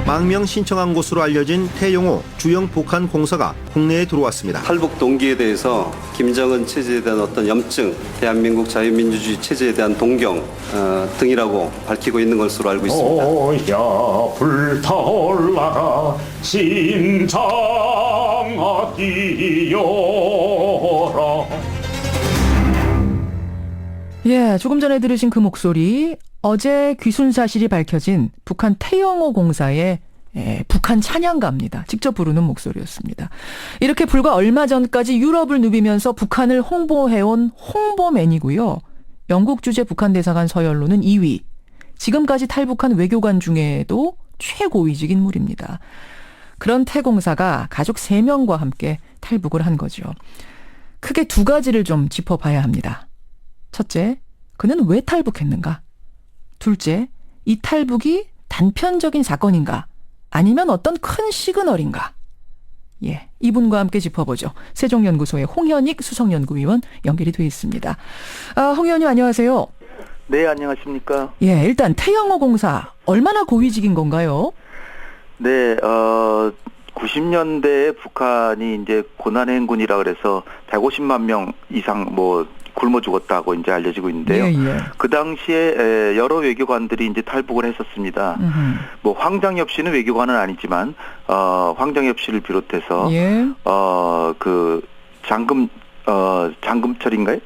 망명 신청한 곳으로 알려진 태영호 주영 북한 공사가 국내에 들어왔습니다. 탈북 동기에 대해서 김정은 체제에 대한 어떤 염증, 대한민국 자유민주주의 체제에 대한 동경 등이라고 밝히고 있는 것으로 알고 있습니다. 오야 불타올라라 심장아 뛰어라. 예, 조금 전에 들으신 그 목소리, 어제 귀순 사실이 밝혀진 북한 태영호 공사의 북한 찬양가입니다. 직접 부르는 목소리였습니다. 이렇게 불과 얼마 전까지 유럽을 누비면서 북한을 홍보해온 홍보맨이고요. 영국 주재 북한 대사관 서열로는 2위. 지금까지 탈북한 외교관 중에도 최고위직 인물입니다. 그런 태 공사가 가족 3명과 함께 탈북을 한 거죠. 크게 두 가지를 좀 짚어봐야 합니다. 첫째, 그는 왜 탈북했는가? 둘째, 이 탈북이 단편적인 사건인가? 아니면 어떤 큰 시그널인가? 예, 이분과 함께 짚어보죠. 세종연구소의 홍현익 수석연구위원 연결이 되어 있습니다. 홍 의원님 안녕하세요. 네, 안녕하십니까. 예, 일단 태영호 공사 얼마나 고위직인 건가요? 네, 90년대에 북한이 이제 고난행군이라 그래서 150만 명 이상 굶어 죽었다고 이제 알려지고 있는데요. 예, 예. 그 당시에 여러 외교관들이 이제 탈북을 했었습니다. 황장엽 씨는 외교관은 아니지만 황장엽 씨를 비롯해서 예. 장금철인가요?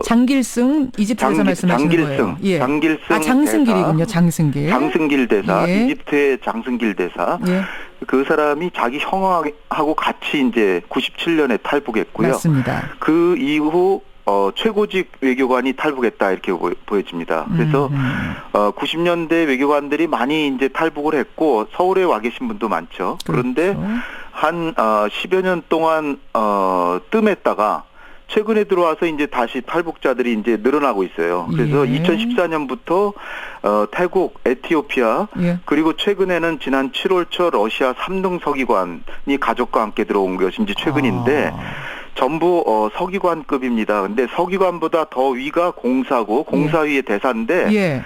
장길승 이집트에서 말씀하시는 거예요. 예. 장길승 장승길이군요. 장승길. 장승길 대사, 예. 이집트의 장승길 대사. 예. 그 사람이 자기 형하고 같이 이제 97년에 탈북했고요. 맞습니다. 그 이후 최고직 외교관이 탈북했다 이렇게 보여집니다. 그래서 90년대 외교관들이 많이 이제 탈북을 했고 서울에 와 계신 분도 많죠. 그런데 그렇죠. 한 10여 년 동안 뜸했다가 최근에 들어와서 이제 다시 탈북자들이 이제 늘어나고 있어요. 그래서 예. 2014년부터 태국, 에티오피아, 예. 그리고 최근에는 지난 7월 초 러시아 3등 서기관이 가족과 함께 들어온 것이 이제 최근인데 전부 서기관급입니다. 근데 서기관보다 더 위가 공사고 공사위의 대사인데 예.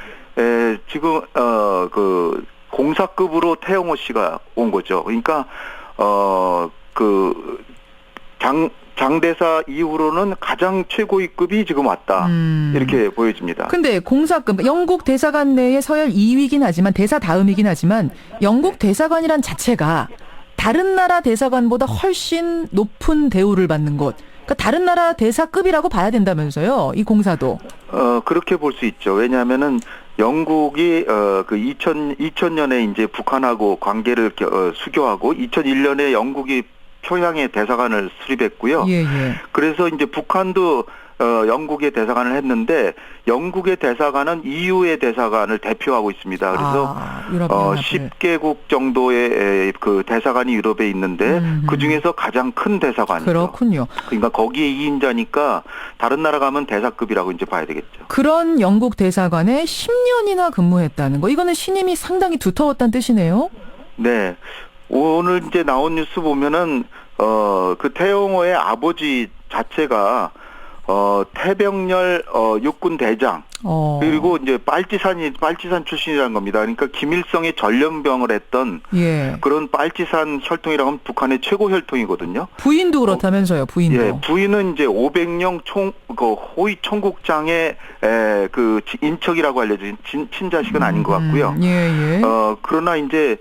지금 그 공사급으로 태영호 씨가 온 거죠. 그러니까 장대사 이후로는 가장 최고위급이 지금 왔다. 이렇게 보여집니다. 근데 공사급, 영국 대사관 내의 서열 2위긴 하지만, 대사 다음이긴 하지만, 영국 대사관이란 자체가 다른 나라 대사관보다 훨씬 높은 대우를 받는 곳. 그러니까 다른 나라 대사급이라고 봐야 된다면서요, 이 공사도. 그렇게 볼 수 있죠. 왜냐하면은 영국이 그 2000년에 이제 북한하고 관계를 수교하고 2001년에 영국이 평양에 대사관을 수립했고요. 예, 예. 그래서 이제 북한도 영국의 대사관을 했는데 영국의 대사관은 EU의 대사관을 대표하고 있습니다. 그래서 유럽연합을. 10개국 정도의 그 대사관이 유럽에 있는데 그 중에서 가장 큰 대사관이죠. 그렇군요. 그러니까 거기에 2인자니까 다른 나라 가면 대사급이라고 이제 봐야 되겠죠. 그런 영국 대사관에 10년이나 근무했다는 거. 이거는 신임이 상당히 두터웠다는 뜻이네요. 네. 오늘 이제 나온 뉴스 보면은 그 태영호의 아버지 자체가 태병렬 육군 대장 그리고 이제 빨치산 출신이라는 겁니다. 그러니까 김일성이 전염병을 했던 예. 그런 빨치산 혈통이라고 하면 북한의 최고 혈통이거든요. 부인도 그렇다면서요, 부인도. 예, 부인은 이제 500령 호위 총국장의 그 인척이라고 알려진 친자식은 아닌 것 같고요. 예, 예. 그러나 이제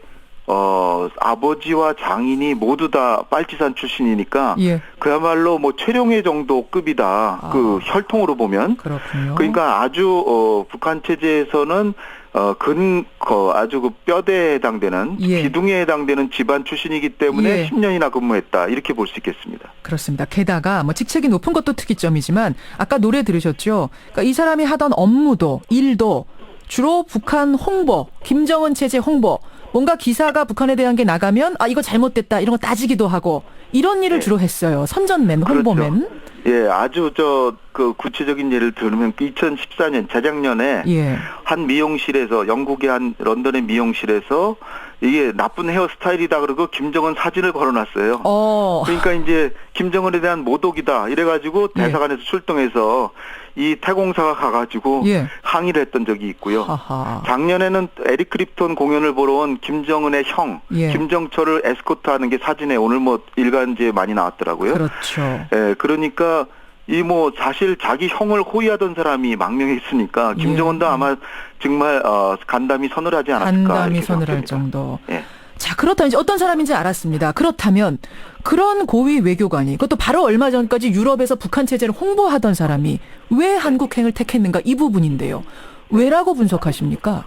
아버지와 장인이 모두 다 빨치산 출신이니까 예. 그야말로 최룡해 정도 급이다. 그 혈통으로 보면. 그렇군요. 그러니까 아주 북한 체제에서는 아주 그 뼈대에 해당되는 예. 기둥에 해당되는 집안 출신이기 때문에 예. 10년이나 근무했다. 이렇게 볼 수 있겠습니다. 그렇습니다. 게다가 직책이 높은 것도 특이점이지만 아까 노래 들으셨죠? 그러니까 이 사람이 하던 업무도 일도 주로 북한 홍보, 김정은 체제 홍보, 뭔가 기사가 북한에 대한 게 나가면 이거 잘못됐다 이런 거 따지기도 하고 이런 일을 주로 했어요. 선전맨, 홍보맨. 그렇죠. 예, 아주 그 구체적인 예를 들면 2014년 재작년에 예. 한 미용실에서 영국의 한 런던의 미용실에서 이게 나쁜 헤어스타일이다 그러고 김정은 사진을 걸어놨어요. 그러니까 이제 김정은에 대한 모독이다 이래가지고 대사관에서 출동해서 이 태공사가 가가지고 예. 항의를 했던 적이 있고요. 하하. 작년에는 에릭 크립톤 공연을 보러 온 김정은의 형, 예. 김정철을 에스코트하는 게 사진에 오늘 뭐 일간지에 많이 나왔더라고요. 그렇죠. 예, 그러니까 이 뭐 사실 자기 형을 호위하던 사람이 망명에 있으니까 김정은도 아마 정말 간담이 서늘하지 않았을까. 간담이 이렇게 서늘할 생각됩니다. 정도. 예. 자, 그렇다면 이제 어떤 사람인지 알았습니다. 그렇다면 그런 고위 외교관이 그것도 바로 얼마 전까지 유럽에서 북한 체제를 홍보하던 사람이 왜 한국행을 택했는가 이 부분인데요. 왜라고 분석하십니까?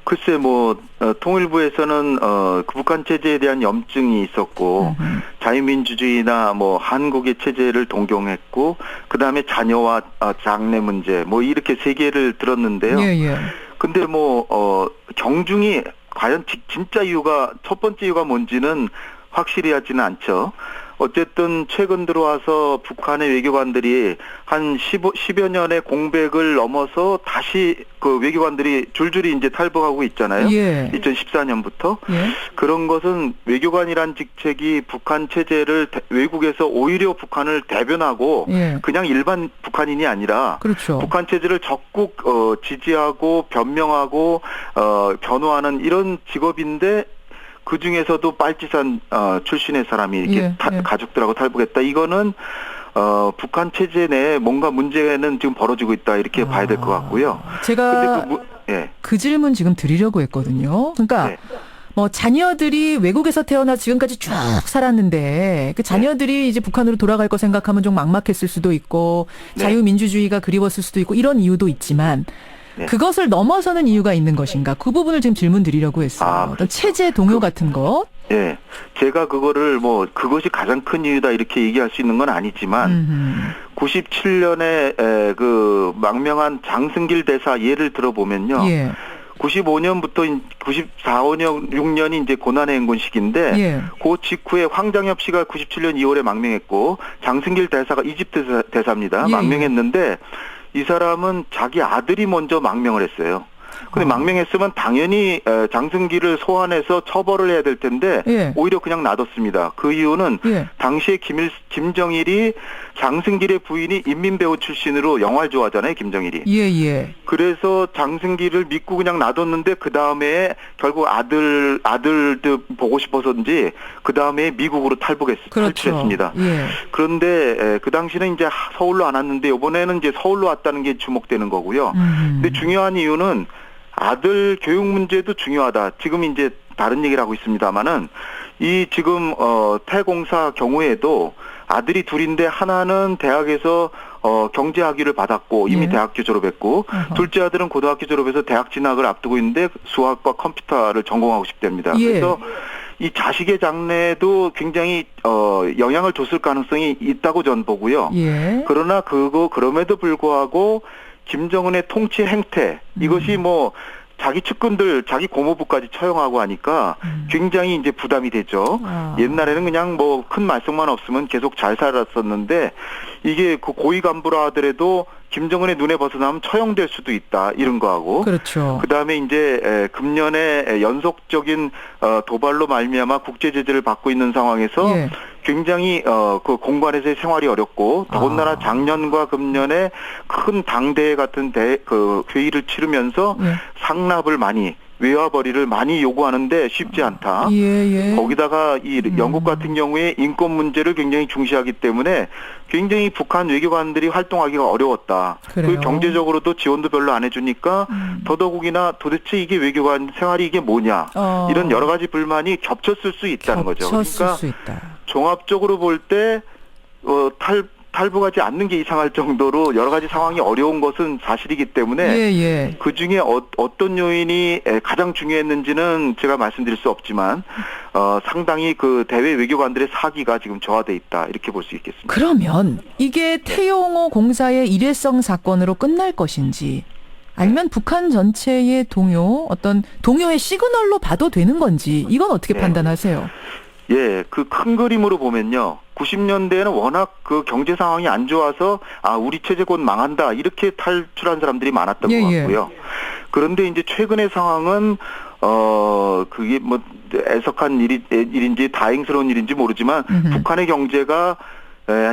글쎄 뭐 통일부에서는 그 북한 체제에 대한 염증이 있었고 자유민주주의나 뭐 한국의 체제를 동경했고 그다음에 자녀와 장래 문제 뭐 이렇게 세 개를 들었는데요. 예. 근데 뭐 경중이 과연 진짜 이유가 첫 번째 이유가 뭔지는 확실히 하지는 않죠. 어쨌든 최근 들어와서 북한의 외교관들이 한 10여 년의 공백을 넘어서 다시 그 외교관들이 줄줄이 이제 탈북하고 있잖아요. 예. 2014년부터. 예. 그런 것은 외교관이란 직책이 북한 체제를 외국에서 오히려 북한을 대변하고 예. 그냥 일반 북한인이 아니라 그렇죠. 북한 체제를 적극 지지하고 변명하고 변호하는 이런 직업인데 그 중에서도 빨치산 출신의 사람이 이렇게 예. 가족들하고 탈북했다. 이거는 북한 체제 내에 뭔가 문제는 지금 벌어지고 있다 이렇게 봐야 될 것 같고요. 제가 근데 그 질문 지금 드리려고 했거든요. 그러니까 네. 뭐 자녀들이 외국에서 태어나 지금까지 쭉 살았는데 그 자녀들이 이제 북한으로 돌아갈 거 생각하면 좀 막막했을 수도 있고 네. 자유민주주의가 그리웠을 수도 있고 이런 이유도 있지만 네. 그것을 넘어서는 이유가 있는 것인가? 그 부분을 지금 질문 드리려고 했어요. 어떤 체제 동요 같은 것. 예, 제가 그거를 뭐 그것이 가장 큰 이유다 이렇게 얘기할 수 있는 건 아니지만 97년에 그 망명한 장승길 대사 예를 들어보면요. 예. 95년부터 94, 5년, 6년이 이제 고난의 행군 시기인데 예. 그 직후에 황장엽 씨가 97년 2월에 망명했고 장승길 대사가 이집트 대사입니다. 예. 망명했는데 이 사람은 자기 아들이 먼저 망명을 했어요. 근데 망명했으면 당연히 장승길을 소환해서 처벌을 해야 될 텐데 예. 오히려 그냥 놔뒀습니다. 그 이유는 예. 당시에 김정일이 장승길의 부인이 인민배우 출신으로 영화를 좋아하잖아요. 김정일이. 예. 그래서 장승길을 믿고 그냥 놔뒀는데 그 다음에 결국 아들도 보고 싶어서인지 그 다음에 미국으로 탈출했습니다. 예. 그런데 그 당시는 이제 서울로 안 왔는데 이번에는 이제 서울로 왔다는 게 주목되는 거고요. 근데 중요한 이유는 아들 교육 문제도 중요하다. 지금 이제 다른 얘기를 하고 있습니다만은 이 지금 태공사 경우에도 아들이 둘인데 하나는 대학에서 경제학위를 받았고 이미 예. 대학교 졸업했고 둘째 아들은 고등학교 졸업해서 대학 진학을 앞두고 있는데 수학과 컴퓨터를 전공하고 싶답니다. 예. 그래서 이 자식의 장래도 굉장히 영향을 줬을 가능성이 있다고 전 보고요. 예. 그러나 그럼에도 불구하고 김정은의 통치 행태 이것이 뭐 자기 측근들 자기 고모부까지 처형하고 하니까 굉장히 이제 부담이 되죠. 옛날에는 그냥 뭐 큰 말썽만 없으면 계속 잘 살았었는데 이게 그 고위 간부라 하더라도 김정은의 눈에 벗어나면 처형될 수도 있다 이런 거하고 그렇죠. 그다음에 이제 금년에 연속적인 도발로 말미암아 국제 제재를 받고 있는 상황에서 예. 굉장히 그 공관에서의 생활이 어렵고 더군다나 작년과 금년에 큰 당대회 같은 그 회의를 치르면서 예. 상납을 많이 외화벌이를 많이 요구하는데 쉽지 않다. 예. 거기다가 이 영국 같은 경우에 인권 문제를 굉장히 중시하기 때문에 굉장히 북한 외교관들이 활동하기가 어려웠다. 그래요. 그 경제적으로도 지원도 별로 안 해주니까 더더욱이나 도대체 이게 외교관 생활이 이게 뭐냐 이런 여러 가지 불만이 겹쳤을 수 있다는 거죠. 겹쳤을 그러니까 수 있다. 종합적으로 볼 때 탈북하지 않는 게 이상할 정도로 여러 가지 상황이 어려운 것은 사실이기 때문에 예. 그 중에 어떤 요인이 가장 중요했는지는 제가 말씀드릴 수 없지만 상당히 그 대외 외교관들의 사기가 지금 저하돼 있다 이렇게 볼 수 있겠습니다. 그러면 이게 태용호 공사의 일회성 사건으로 끝날 것인지 아니면 북한 전체의 어떤 동요의 시그널로 봐도 되는 건지 이건 어떻게 판단하세요? 예, 그 큰 그림으로 보면요. 90년대에는 워낙 그 경제 상황이 안 좋아서 우리 체제 곧 망한다 이렇게 탈출한 사람들이 많았던 것 같고요. 그런데 이제 최근의 상황은 그게 뭐 애석한 일인지 다행스러운 일인지 모르지만 북한의 경제가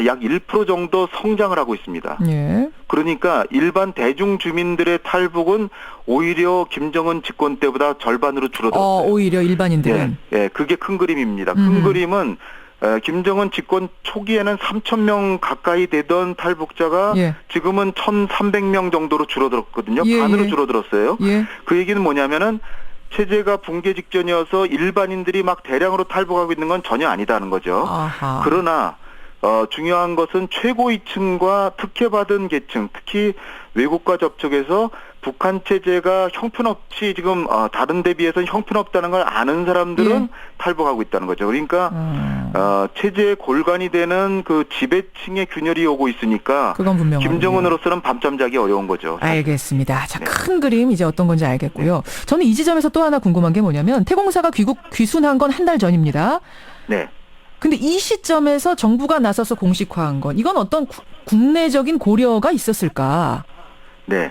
약 1% 정도 성장을 하고 있습니다. 예. 그러니까 일반 대중 주민들의 탈북은 오히려 김정은 집권 때보다 절반으로 줄어들었어요. 오히려 일반인들은. 예, 그게 큰 그림입니다. 큰 그림은 김정은 집권 초기에는 3,000명 가까이 되던 탈북자가 예. 지금은 1,300명 정도로 줄어들었거든요. 예, 반으로 예. 줄어들었어요. 예. 그 얘기는 뭐냐면은 체제가 붕괴 직전이어서 일반인들이 막 대량으로 탈북하고 있는 건 전혀 아니다는 거죠. 아하. 그러나 중요한 것은 최고위층과 특혜받은 계층, 특히 외국과 접촉해서 북한 체제가 형편없이 지금 다른 데 비해서 형편없다는 걸 아는 사람들은 예. 탈북하고 있다는 거죠. 그러니까 체제의 골간이 되는 그 지배층의 균열이 오고 있으니까 그건 분명하군요. 김정은으로서는 밤잠 자기 어려운 거죠. 알겠습니다. 자, 네. 큰 그림 이제 어떤 건지 알겠고요. 저는 이 지점에서 또 하나 궁금한 게 뭐냐면 태공사가 귀순한 건 한 달 전입니다. 네. 근데 이 시점에서 정부가 나서서 공식화한 건 이건 어떤 국내적인 고려가 있었을까? 네.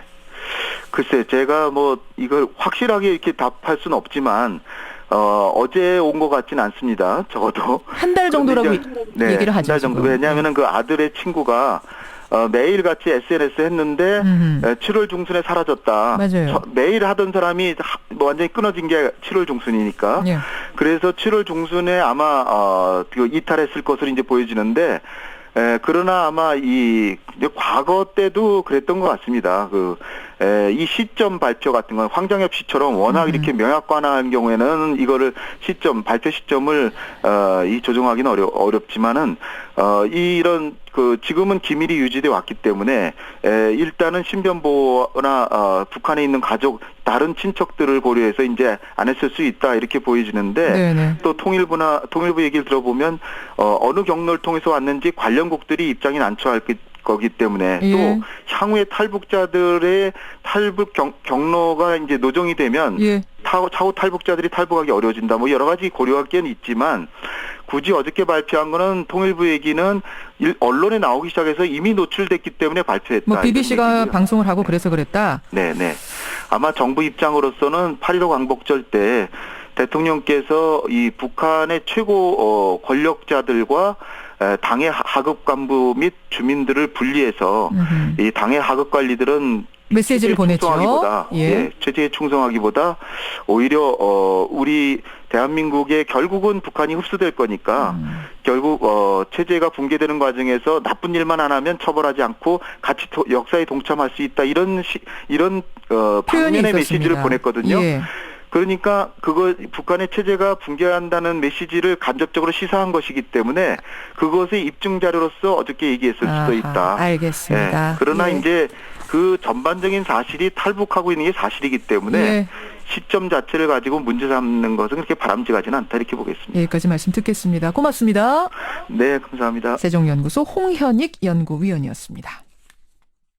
글쎄, 제가 뭐 이걸 확실하게 이렇게 답할 수는 없지만 어제 온 것 같지는 않습니다. 적어도 한 달 정도라고 네, 얘기를 하죠. 한 달 정도. 지금. 왜냐하면은 그 아들의 친구가 매일 같이 SNS 했는데 7월 중순에 사라졌다. 맞아요. 매일 하던 사람이 완전히 끊어진 게 7월 중순이니까. 예. 그래서 7월 중순에 아마 그 이탈했을 것으로 이제 보여지는데. 그러나 아마 이제 과거 때도 그랬던 것 같습니다. 이 시점 발표 같은 건 황정엽 씨처럼 워낙 이렇게 명약관화한 경우에는 이거를 발표 시점을 이 조정하기는 어렵지만은 이런 지금은 기밀이 유지돼 왔기 때문에 일단은 신변보호나 북한에 있는 가족 다른 친척들을 고려해서 이제 안 했을 수 있다 이렇게 보여지는데 네네. 또 통일부 얘기를 들어보면 어느 경로를 통해서 왔는지 관련국들이 입장이 난처할 거기 때문에 예. 또 향후에 탈북자들의 탈북 경로가 이제 노정이 되면 예. 차후 탈북자들이 탈북하기 어려워진다. 뭐 여러 가지 고려할 게 있지만 굳이 어저께 발표한 거는 통일부 얘기는 언론에 나오기 시작해서 이미 노출됐기 때문에 발표했다. 뭐 BBC가 이런 얘기고요. 방송을 하고 그래서 그랬다. 네네. 아마 정부 입장으로서는 8.15 광복절 때 대통령께서 이 북한의 최고 권력자들과 당의 하급 간부 및 주민들을 분리해서 이 당의 하급 관리들은 메시지를 보냈죠. 예, 체제에 충성하기보다 오히려 우리 대한민국에 결국은 북한이 흡수될 거니까 결국 체제가 붕괴되는 과정에서 나쁜 일만 안 하면 처벌하지 않고 같이 역사에 동참할 수 있다 이런 방면의 메시지를 보냈거든요. 예. 그러니까 북한의 체제가 붕괴한다는 메시지를 간접적으로 시사한 것이기 때문에 그것의 입증 자료로서 어저께 얘기했을 수도 있다. 알겠습니다. 예, 그러나 예. 이제 그 전반적인 사실이 탈북하고 있는 게 사실이기 때문에 예. 시점 자체를 가지고 문제 삼는 것은 그렇게 바람직하지는 않다 이렇게 보겠습니다. 여기까지 말씀 듣겠습니다. 고맙습니다. 네, 감사합니다. 세종연구소 홍현익 연구위원이었습니다.